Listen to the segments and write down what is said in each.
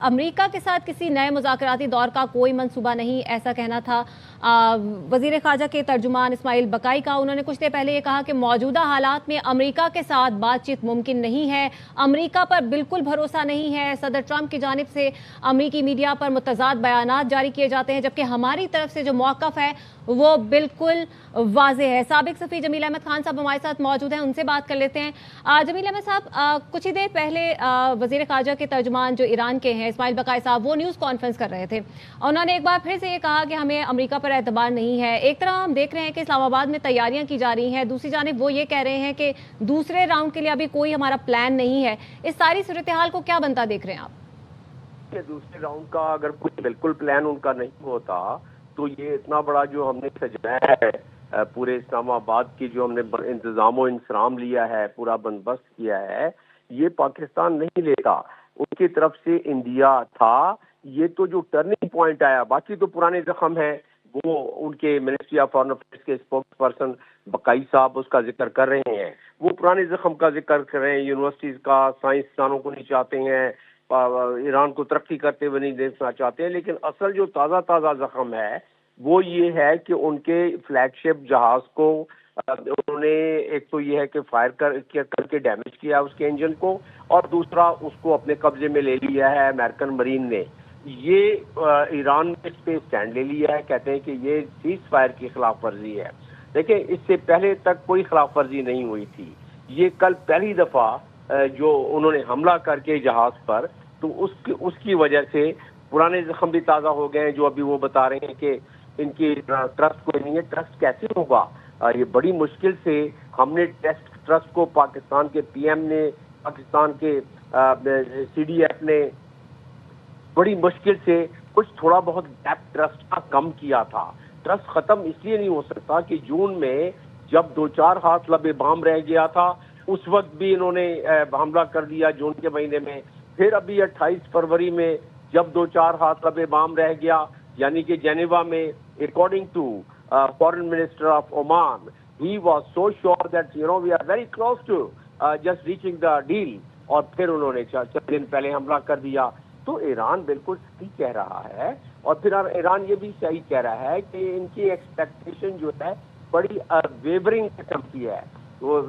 America के साथ किसी नए मुज़ाकराती दौर का कोई मंसूबा नहीं, ऐसा कहना था वज़ीर ख़ारजा के तर्जुमान इस्माइल बकाई का। उन्होंने कुछ देर पहले ये कहा कि मौजूदा हालात में अमेरिका के साथ बातचीत मुमकिन नहीं है, अमेरिका पर बिल्कुल भरोसा नहीं है। सदर ट्रंप की जानिब से अमेरिकी मीडिया पर मुतज़ाद बयानात जारी किए जाते हैं, जबकि हमारी तरफ से जो मौक़िफ़ है वो बिल्कुल वाज़ेह है। साबिक़ सफ़ी जमील अहमद खान साहब हमारे साथ मौजूद हैं, उनसे बात कर लेते हैं। जमील अहमद साहब, कुछ ही देर पहले वज़ीर ख़ारजा के तर्जुमान जो ईरान के हैं इस्माइल बकाई साहब, वो न्यूज़ कॉन्फ्रेंस कर रहे थे। उन्होंने एक बार फिर से ये कहा कि हमें अमेरिका पर एतबार नहीं है। एक तरह हम देख रहे हैं कि इस्लामाबाद में तैयारियां की जा रही हैं, दूसरी जानिब वो ये कह रहे हैं कि दूसरे राउंड के लिए अभी कोई हमारा प्लान नहीं है। इस सारी सूरत हाल को क्या बनता देख रहे हैं आप? दूसरे राउंड का अगर कोई बिल्कुल प्लान उनका नहीं होता तो ये इतना बड़ा जो हमने सजाया है पूरे इस्लामाबाद की, जो हमने इंतजाम इंसराम लिया है, पूरा बंदोबस्त किया है, ये पाकिस्तान नहीं लेता। उनकी तरफ से इंडिया था। ये तो जो टर्निंग पॉइंट आया, बाकी तो पुराने जख्म है, वो उनके मिनिस्ट्री ऑफ फॉरेन अफेयर्स के स्पोक्स पर्सन बकाई साहब उसका जिक्र कर रहे हैं। वो पुराने जख्म का जिक्र कर रहे हैं, यूनिवर्सिटीज का, साइंसदानों को नहीं चाहते हैं, ईरान को तरक्की करते हुए नहीं देखना चाहते हैं। लेकिन असल जो ताज़ा जख्म है वो ये है कि उनके फ्लैगशिप जहाज को उन्होंने, एक तो ये है कि फायर करके डैमेज किया उसके इंजन को, और दूसरा उसको अपने कब्जे में ले लिया है अमेरिकन मरीन ने। ये ईरान ने इस पे स्टैंड ले लिया है, कहते हैं कि ये सीज फायर की खिलाफ वर्जी है। देखिए, इससे पहले तक कोई खिलाफ वर्जी नहीं हुई थी। ये कल पहली दफ़ा जो उन्होंने हमला करके जहाज पर, तो उसकी वजह से पुराने जख्म भी ताज़ा हो गए हैं। जो अभी वो बता रहे हैं कि इनकी ट्रस्ट कोई नहीं है। ट्रस्ट कैसे होगा? ये बड़ी मुश्किल से हमने ट्रस्ट को पाकिस्तान के पीएम ने, पाकिस्तान के सीडीएफ ने बड़ी मुश्किल से कुछ थोड़ा बहुत गैप ट्रस्ट का कम किया था। ट्रस्ट खत्म इसलिए नहीं हो सकता कि जून में जब 2-4 हाथ लबे बाम रह गया था, उस वक्त भी इन्होंने हमला कर दिया जून के महीने में। फिर अभी 28 फरवरी में जब 2-4 हाथ लबे बाम रह गया, यानी कि जेनेवा में, according to foreign minister of Oman, he was so sure that we are very close to just reaching the deal, और फिर उन्होंने 4 दिन पहले हमला कर दिया। तो ईरान बिल्कुल सही कह रहा है, और फिर ईरान ये भी सही कह रहा है कि इनकी एक्सपेक्टेशन जो है बड़ी वेवरिंग किस्म की है। तो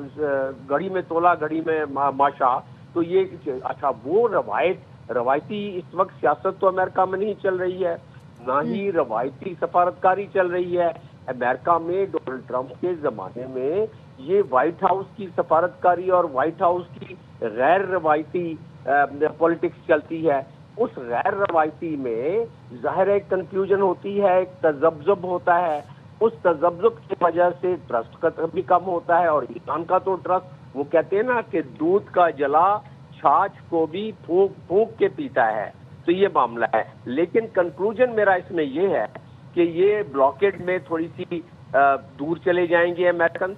घड़ी में तोला, घड़ी में माशा। तो ये अच्छा, वो रवायती इस वक्त सियासत तो अमेरिका में नहीं चल रही है, ना ही रवायती सफारतकारी चल रही है। अमेरिका में डोनाल्ड ट्रंप के ज़माने में ये व्हाइट हाउस की सफारतकारी और व्हाइट हाउस की गैर रवायती पॉलिटिक्स चलती है। उस गैर रवायती में ज़ाहिर एक कंफ्यूजन होती है, एक तजब्जुब होता है। उस तजब्जुब की वजह से ट्रस्ट का भी कम होता है। और ईरान का तो ट्रस्ट, वो कहते हैं ना कि दूध का जला छाछ को भी फूंक फूंक के पीता है। तो ये मामला है। लेकिन कंक्लूजन मेरा इसमें ये है कि ये ब्लॉकेड में थोड़ी सी दूर चले जाएंगे अमेरिकन,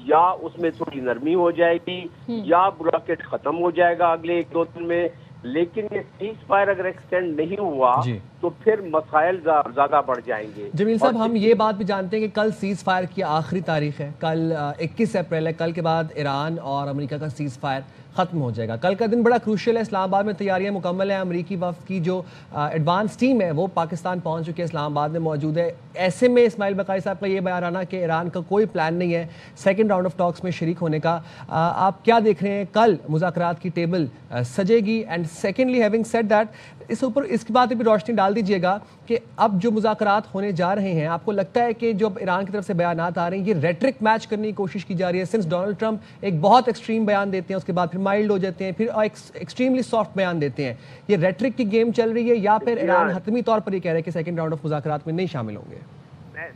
या उसमें थोड़ी नरमी हो जाएगी, या ब्लॉकेड खत्म हो जाएगा अगले 1-2 दिन में। लेकिन ये सीज फायर अगर एक्सटेंड नहीं हुआ तो फिर मसाइल ज्यादा बढ़ जाएंगे। जमील साहब, हम ये बात भी जानते हैं कि कल सीज फायर की आखिरी तारीख है, कल 21 अप्रैल है। कल के बाद ईरान और अमेरिका का सीज फायर ख़त्म हो जाएगा। कल का दिन बड़ा क्रूशियल है। इस्लामाबाद में तैयारियां मुकम्मल हैं। अमेरिकी वफ़द की जो एडवांस टीम है वो पाकिस्तान पहुंच चुकी है, इस्लामाबाद में मौजूद है। ऐसे में इस्माइल बकाई साहब का ये बयान आना कि ईरान का कोई प्लान नहीं है सेकेंड राउंड ऑफ टॉक्स में शरीक होने का, आप क्या देख रहे हैं? कल मुज़ाकरात की टेबल सजेगी? And secondly, having said that, इसकी बात भी रोशनी डाल दीजिएगा कि अब जो मुज़ाकरात होने जा रहे हैं, आपको लगता है कि जो ईरान की तरफ से बयानात आ रहे हैं, ये रेटरिक मैच करने की कोशिश की जा रही है? सिंस डोनाल्ड ट्रंप एक बहुत एक्सट्रीम बयान देते हैं, उसके बाद फिर माइल्ड हो जाते हैं, फिर एक्सट्रीमली सॉफ्ट बयान देते हैं, ये रेटरिक की गेम चल रही है, या फिर ईरान हतमी तौर पर ये कह रहे हैं कि सेकंड राउंड ऑफ मुज़ाकरात में नहीं शामिल होंगे?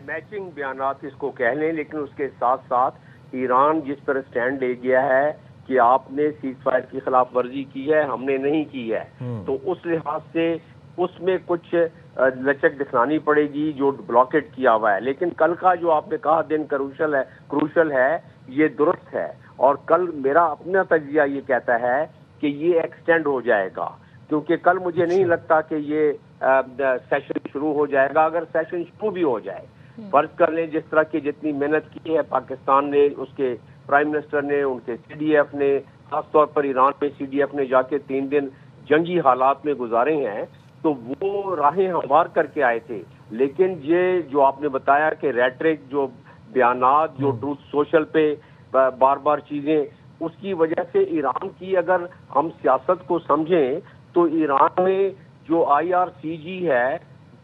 मैचिंग बयानात इसको कह लें, लेकिन उसके साथ साथ ईरान जिस पर स्टैंड ले गया है कि आपने सीज फायर की खिलाफ वर्जी की है, हमने नहीं की है, तो उस लिहाज से उसमें कुछ लचक दिखानी पड़ेगी जो ब्लॉकेट किया हुआ है। लेकिन कल का जो आपने कहा दिन क्रूशल है, ये दुरुस्त है। और कल मेरा अपना तजिया ये कहता है कि ये एक्सटेंड हो जाएगा, क्योंकि कल मुझे नहीं लगता कि ये सेशन शुरू हो जाएगा। अगर सेशन शुरू भी हो जाए, फर्ज कर लें जिस तरह की जितनी मेहनत की है पाकिस्तान ने, उसके प्राइम मिनिस्टर ने, उनके सीडीएफ ने, खासतौर पर ईरान में सीडीएफ ने जाके 3 दिन جنگی حالات میں گزارے ہیں تو وہ راہیں ہموار کر کے آئے تھے. لیکن یہ جو آپ نے بتایا کہ ریٹرک، جو بیانات، جو ٹروتھ سوشل پہ بار بار چیزیں، اس کی وجہ سے ایران کی اگر ہم سیاست کو سمجھیں تو ایران میں جو IRCG ہے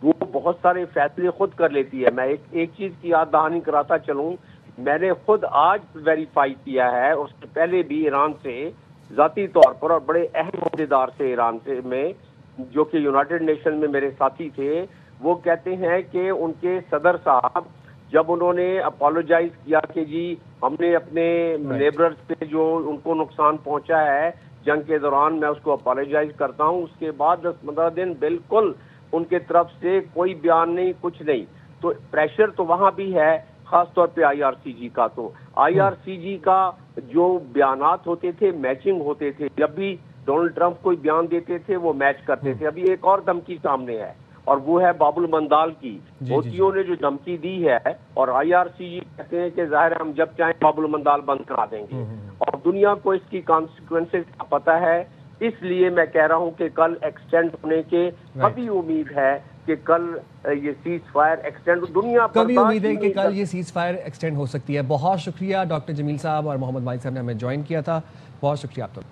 وہ بہت سارے فیصلے خود کر لیتی ہے. میں ایک چیز کی یاد دہانی کراتا چلوں، میں نے خود آج ویریفائی کیا ہے، اس سے پہلے بھی ایران سے ذاتی طور پر اور بڑے اہم عہدیدار سے ایران سے میں، جو کہ یونائٹڈ نیشن میں میرے ساتھی تھے، وہ کہتے ہیں کہ ان کے صدر صاحب جب انہوں نے اپالوجائز کیا کہ جی ہم نے اپنے نیبرز پہ جو ان کو نقصان پہنچا ہے جنگ کے دوران، میں اس کو اپالوجائز کرتا ہوں، اس کے بعد 10-15 دن بالکل ان کے طرف سے کوئی بیان نہیں، کچھ نہیں. تو پریشر تو وہاں بھی ہے، خاص طور پہ IRCG کا. تو IRCG کا جو بیانات ہوتے تھے میچنگ ہوتے تھے، جب بھی ڈونلڈ ٹرمپ کوئی بیان دیتے تھے وہ میچ کرتے تھے. ابھی ایک اور دھمکی سامنے ہے اور وہ ہے باب المندال کی. حوثیوں نے جو دھمکی دی ہے اور IRCG کہتے ہیں کہ ظاہر ہے ہم جب چاہیں باب المندال بند کرا دیں گے، اور دنیا کو اس کی کانسیکوینسز کا پتہ ہے. اس لیے میں کہہ رہا ہوں کہ کل ایکسٹینڈ ہونے کے ابھی امید ہے کہ کل یہ سیز فائر ایکسٹینڈ، دنیا کبھی امید ہے کہ کل یہ سیز فائر ایکسٹینڈ ہو سکتی ہے. بہت شکریہ ڈاکٹر جمیل صاحب اور محمد ماجد صاحب نے ہمیں جوائن کیا تھا. بہت شکریہ آپ کا.